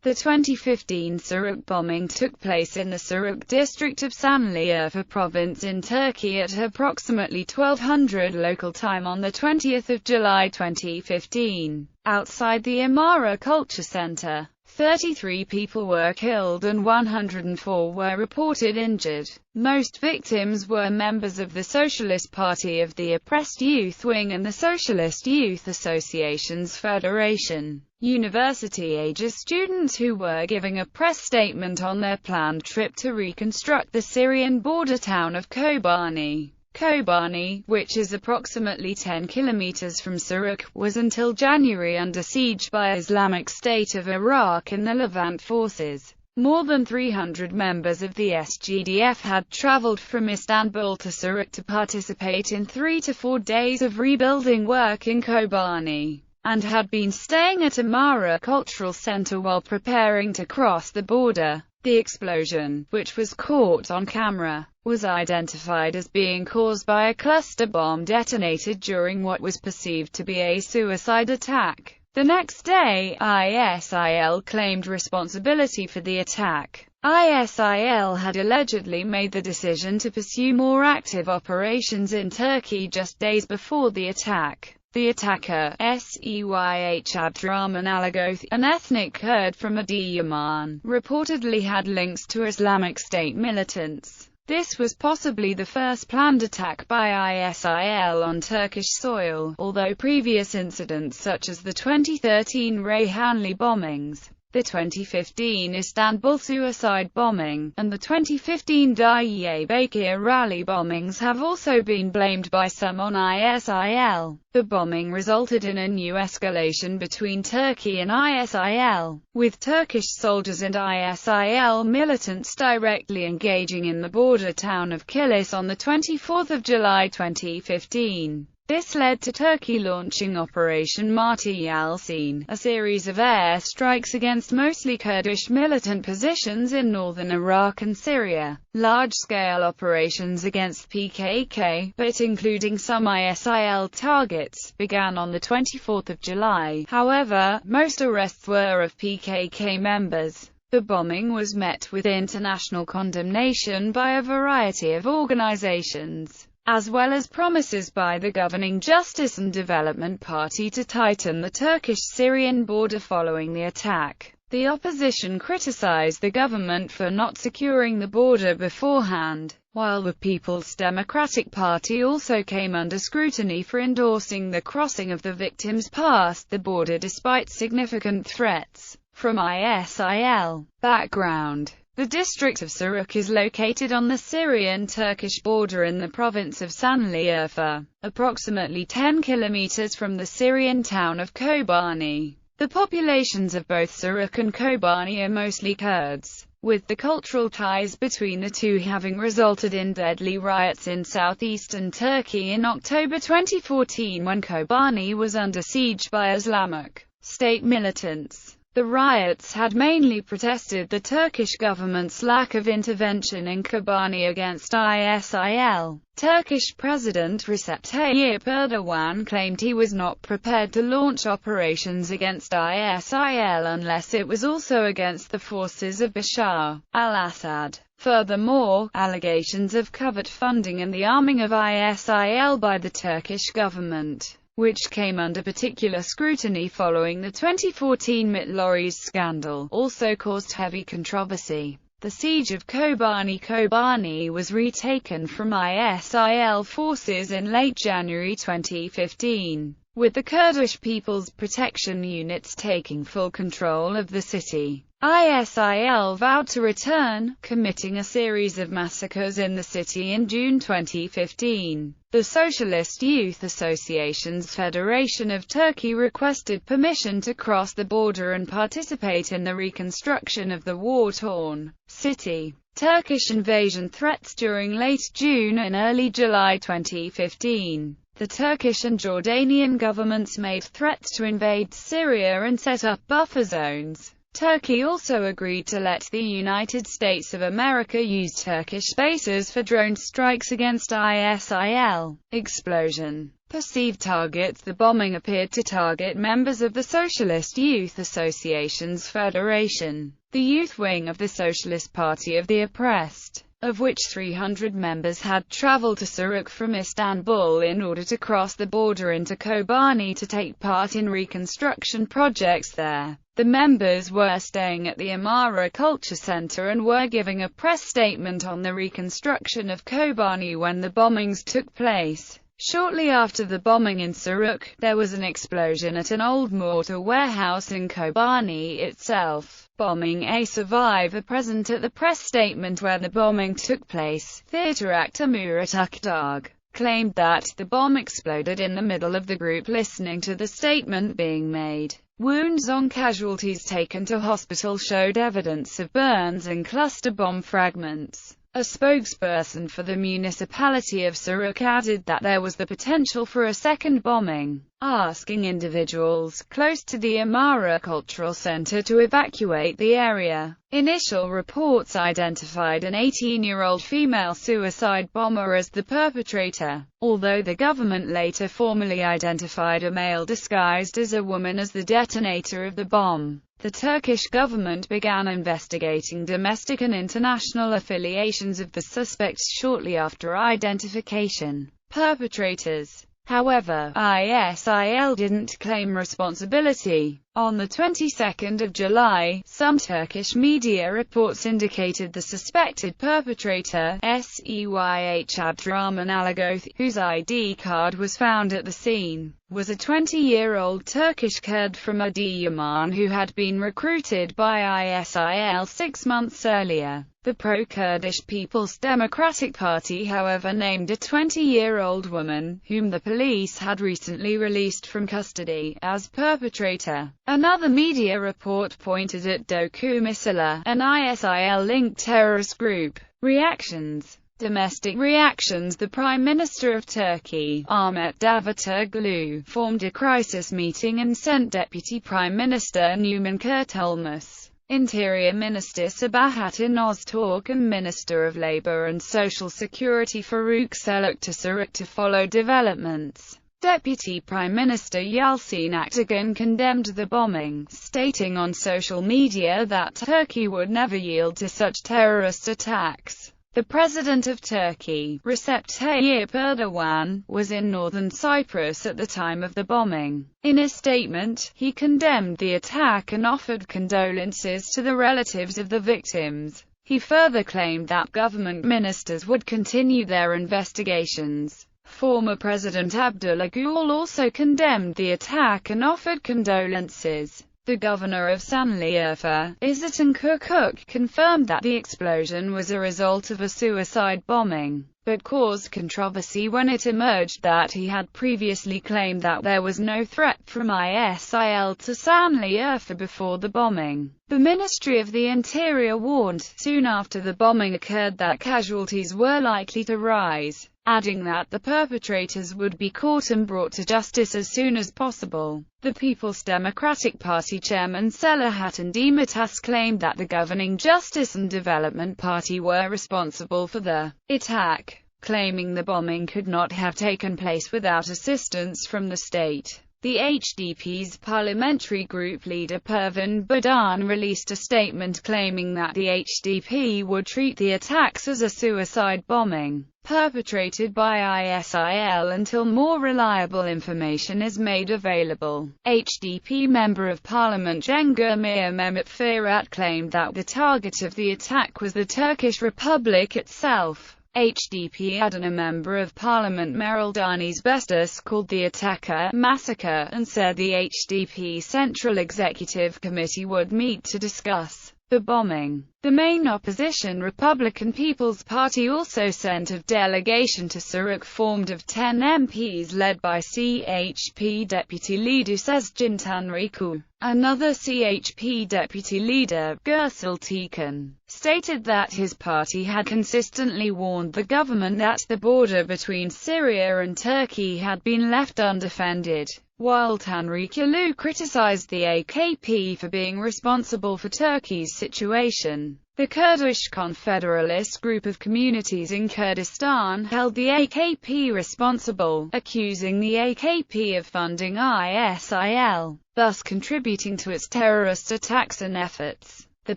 The 2015 Suruç bombing took place in the Suruç district of Şanlıurfa Province in Turkey at approximately 1200 local time on 20 July 2015. Outside the Amara Culture Centre, 33 people were killed and 104 were reported injured. Most victims were members of the Socialist Party of the Oppressed Youth Wing and the Socialist Youth Associations Federation. University-age students who were giving a press statement on their planned trip to reconstruct the Syrian border town of Kobani. Kobani, which is approximately 10 kilometers from Suruç, was until January under siege by Islamic State of Iraq and the Levant forces. More than 300 members of the SGDF had traveled from Istanbul to Suruç to participate in 3 to 4 days of rebuilding work in Kobani, and had been staying at Amara Cultural Centre while preparing to cross the border. The explosion, which was caught on camera, was identified as being caused by a cluster bomb detonated during what was perceived to be a suicide attack. The next day, ISIL claimed responsibility for the attack. ISIL had allegedly made the decision to pursue more active operations in Turkey just days before the attack. The attacker, Seyh Abdurrahman Alagoth, an ethnic Kurd from Adıyaman, reportedly had links to Islamic State militants. This was possibly the first planned attack by ISIL on Turkish soil, although previous incidents such as the 2013 Reyhanli bombings, the 2015 Istanbul suicide bombing, and the 2015 Diyarbakır rally bombings have also been blamed by some on ISIL. The bombing resulted in a new escalation between Turkey and ISIL, with Turkish soldiers and ISIL militants directly engaging in the border town of Kilis on 24 July 2015. This led to Turkey launching Operation Marti Yalçın, a series of air strikes against mostly Kurdish militant positions in northern Iraq and Syria. Large-scale operations against PKK, but including some ISIL targets, began on 24 July. However, most arrests were of PKK members. The bombing was met with international condemnation by a variety of organizations, as well as promises by the governing Justice and Development Party to tighten the Turkish-Syrian border following the attack. The opposition criticized the government for not securing the border beforehand, while the People's Democratic Party also came under scrutiny for endorsing the crossing of the victims past the border despite significant threats from ISIL. Background: the district of Suruç is located on the Syrian-Turkish border in the province of Şanlıurfa, approximately 10 kilometers from the Syrian town of Kobani. The populations of both Suruç and Kobani are mostly Kurds, with the cultural ties between the two having resulted in deadly riots in southeastern Turkey in October 2014 when Kobani was under siege by Islamic State militants. The riots had mainly protested the Turkish government's lack of intervention in Kobani against ISIL. Turkish President Recep Tayyip Erdogan claimed he was not prepared to launch operations against ISIL unless it was also against the forces of Bashar al-Assad. Furthermore, allegations of covert funding and the arming of ISIL by the Turkish government, which came under particular scrutiny following the 2014 MIT lorries scandal, also caused heavy controversy. The Siege of Kobani was retaken from ISIL forces in late January 2015, with the Kurdish People's Protection Units taking full control of the city. ISIL vowed to return, committing a series of massacres in the city in June 2015. The Socialist Youth Associations Federation of Turkey requested permission to cross the border and participate in the reconstruction of the war-torn city. Turkish invasion threats during late June and early July 2015. The Turkish and Jordanian governments made threats to invade Syria and set up buffer zones. Turkey also agreed to let the United States of America use Turkish bases for drone strikes against ISIL. Explosion. perceived targets. The bombing appeared to target members of the Socialist Youth Associations Federation, the youth wing of the Socialist Party of the Oppressed, of which 300 members had traveled to Suruç from Istanbul in order to cross the border into Kobani to take part in reconstruction projects there. The members were staying at the Amara Culture Centre and were giving a press statement on the reconstruction of Kobani when the bombings took place. Shortly after the bombing in Suruç, there was an explosion at an old mortar warehouse in Kobani itself. Bombing. A survivor present at the press statement where the bombing took place, theatre actor Murat Akdağ, claimed that the bomb exploded in the middle of the group listening to the statement being made. Wounds on casualties taken to hospital showed evidence of burns and cluster bomb fragments. A spokesperson for the municipality of Suruç added that there was the potential for a second bombing, asking individuals close to the Amara Cultural Centre to evacuate the area. Initial reports identified an 18-year-old female suicide bomber as the perpetrator, although the government later formally identified a male disguised as a woman as the detonator of the bomb. The Turkish government began investigating domestic and international affiliations of the suspects shortly after identification. Perpetrators. However, ISIL didn't claim responsibility. On the 22nd of July, some Turkish media reports indicated the suspected perpetrator, Seyh Abdurrahman Alagoth, whose ID card was found at the scene, was a 20-year-old Turkish Kurd from Adıyaman who had been recruited by ISIL 6 months earlier. The pro-Kurdish People's Democratic Party, however, named a 20-year-old woman, whom the police had recently released from custody, as perpetrator. Another media report pointed at Doku Misila, an ISIL-linked terrorist group. Reactions. Domestic reactions. The Prime Minister of Turkey, Ahmet Davutoglu, formed a crisis meeting and sent Deputy Prime Minister Numan Kurtulmuş, Interior Minister Sabahattin Öztürk and Minister of Labour and Social Security Faruk Seluk to Suruç to follow developments. Deputy Prime Minister Yalçın Aktagan condemned the bombing, stating on social media that Turkey would never yield to such terrorist attacks. The President of Turkey, Recep Tayyip Erdogan, was in northern Cyprus at the time of the bombing. In a statement, he condemned the attack and offered condolences to the relatives of the victims. He further claimed that government ministers would continue their investigations. Former President Abdullah Gül also condemned the attack and offered condolences. The governor of Şanlıurfa, İzzet Kukuk, confirmed that the explosion was a result of a suicide bombing, but caused controversy when it emerged that he had previously claimed that there was no threat from ISIL to Şanlıurfa before the bombing. The Ministry of the Interior warned, soon after the bombing occurred, that casualties were likely to rise, adding that the perpetrators would be caught and brought to justice as soon as possible. The People's Democratic Party chairman Selahattin Demirtaş claimed that the governing Justice and Development Party were responsible for the attack, claiming the bombing could not have taken place without assistance from the state. The HDP's parliamentary group leader Pervin Buldan released a statement claiming that the HDP would treat the attacks as a suicide bombing perpetrated by ISIL until more reliable information is made available. HDP Member of Parliament Cengiz Mehmet Ferhat claimed that the target of the attack was the Turkish Republic itself. HDP Adana Member of Parliament Meral Deniz Bestas called the attack a massacre and said the HDP Central Executive Committee would meet to discuss the bombing. The main opposition Republican People's Party also sent a delegation to Suruç formed of 10 MPs led by CHP Deputy Leader Sezgin Tanrıkul. Another CHP Deputy Leader, Gürsel Tekin, stated that his party had consistently warned the government that the border between Syria and Turkey had been left undefended, while Tanrıkul criticized the AKP for being responsible for Turkey's situation. Syrian. The Kurdish Confederalist group of communities in Kurdistan held the AKP responsible, accusing the AKP of funding ISIL, thus contributing to its terrorist attacks and efforts. The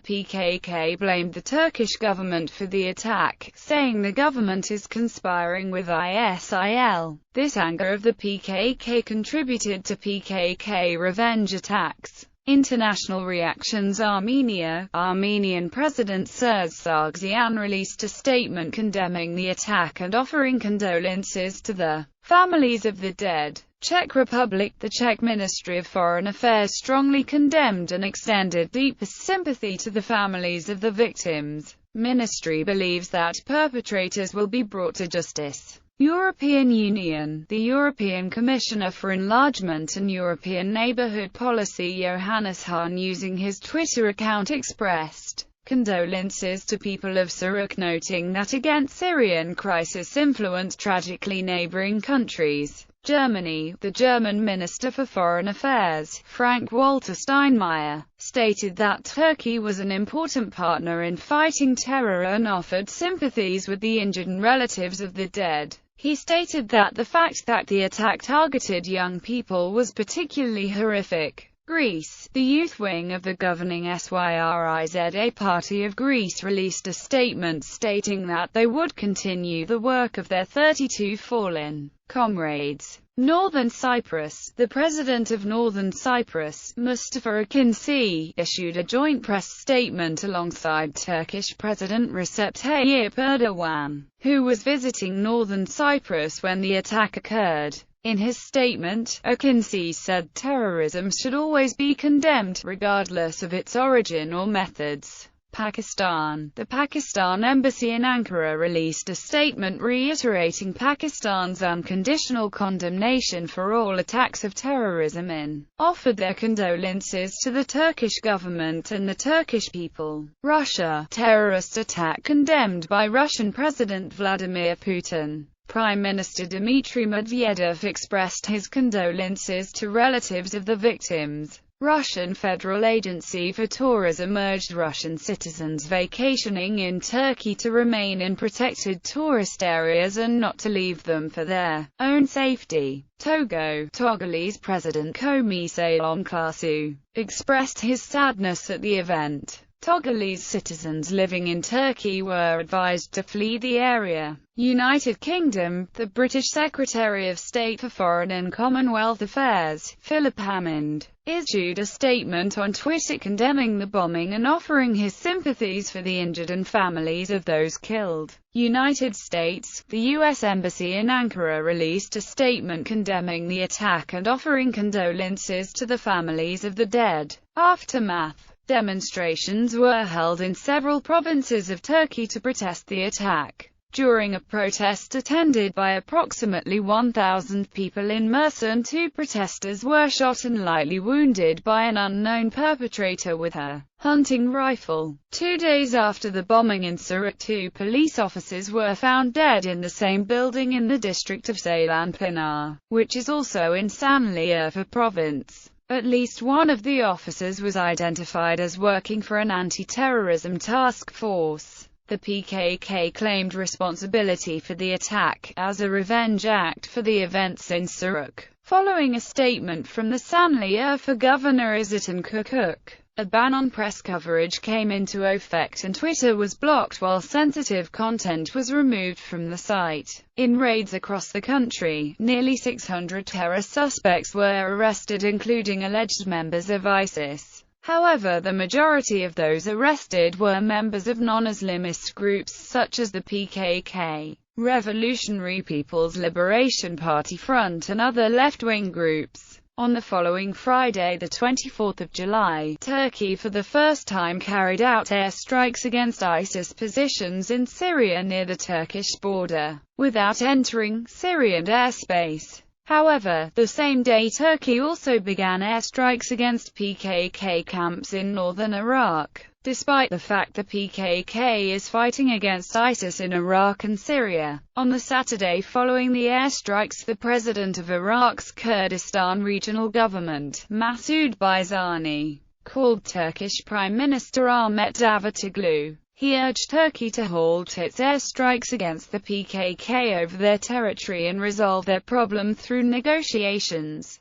PKK blamed the Turkish government for the attack, saying the government is conspiring with ISIL. This anger of the PKK contributed to PKK revenge attacks. International reactions. Armenian President Sargsyan released a statement condemning the attack and offering condolences to the families of the dead. Czech Republic. The Czech Ministry of Foreign Affairs strongly condemned and extended deepest sympathy to the families of the victims. Ministry believes that perpetrators will be brought to justice. European Union. The European Commissioner for Enlargement and European Neighbourhood Policy Johannes Hahn, using his Twitter account, expressed condolences to people of Suruç, noting that against Syrian crisis influenced tragically neighbouring countries. Germany. The German Minister for Foreign Affairs, Frank-Walter Steinmeier, stated that Turkey was an important partner in fighting terror and offered sympathies with the injured and relatives of the dead. He stated that the fact that the attack targeted young people was particularly horrific. Greece. The youth wing of the governing SYRIZA party of Greece released a statement stating that they would continue the work of their 32 fallen comrades. Northern Cyprus. The president of Northern Cyprus, Mustafa Akinci, issued a joint press statement alongside Turkish President Recep Tayyip Erdogan, who was visiting Northern Cyprus when the attack occurred. In his statement, Akinci said terrorism should always be condemned, regardless of its origin or methods. Pakistan. The Pakistan Embassy in Ankara released a statement reiterating Pakistan's unconditional condemnation for all attacks of terrorism and offered their condolences to the Turkish government and the Turkish people. Russia. Terrorist attack condemned by Russian President Vladimir Putin. Prime Minister Dmitry Medvedev expressed his condolences to relatives of the victims. Russian Federal Agency for Tourism urged Russian citizens vacationing in Turkey to remain in protected tourist areas and not to leave them for their own safety. Togo. Togolese President Komise Lomklasu expressed his sadness at the event. Togolese citizens living in Turkey were advised to flee the area. United Kingdom. The British Secretary of State for Foreign and Commonwealth Affairs, Philip Hammond, issued a statement on Twitter condemning the bombing and offering his sympathies for the injured and families of those killed. United States. The U.S. Embassy in Ankara released a statement condemning the attack and offering condolences to the families of the dead. Aftermath. Demonstrations were held in several provinces of Turkey to protest the attack. During a protest attended by approximately 1,000 people in Mersin, 2 protesters were shot and lightly wounded by an unknown perpetrator with a hunting rifle. 2 days after the bombing in Suruç, 2 police officers were found dead in the same building in the district of Ceylanpınar, which is also in Şanlıurfa Province. At least one of the officers was identified as working for an anti-terrorism task force. The PKK claimed responsibility for the attack, as a revenge act for the events in Suruç. Following a statement from the Şanlıurfa governor Izzettin Kukuk, a ban on press coverage came into effect and Twitter was blocked while sensitive content was removed from the site. In raids across the country, nearly 600 terror suspects were arrested, including alleged members of ISIS. However, the majority of those arrested were members of non-Islamist groups such as the PKK, Revolutionary People's Liberation Party Front and other left-wing groups. On the following Friday, the 24th of July, Turkey for the first time carried out airstrikes against ISIS positions in Syria near the Turkish border, without entering Syrian airspace. However, the same day Turkey also began airstrikes against PKK camps in northern Iraq. Despite the fact the PKK is fighting against ISIS in Iraq and Syria. On the Saturday following the airstrikes, the president of Iraq's Kurdistan Regional Government, Masoud Barzani, called Turkish Prime Minister Ahmet Davutoglu. He urged Turkey to halt its airstrikes against the PKK over their territory and resolve their problem through negotiations.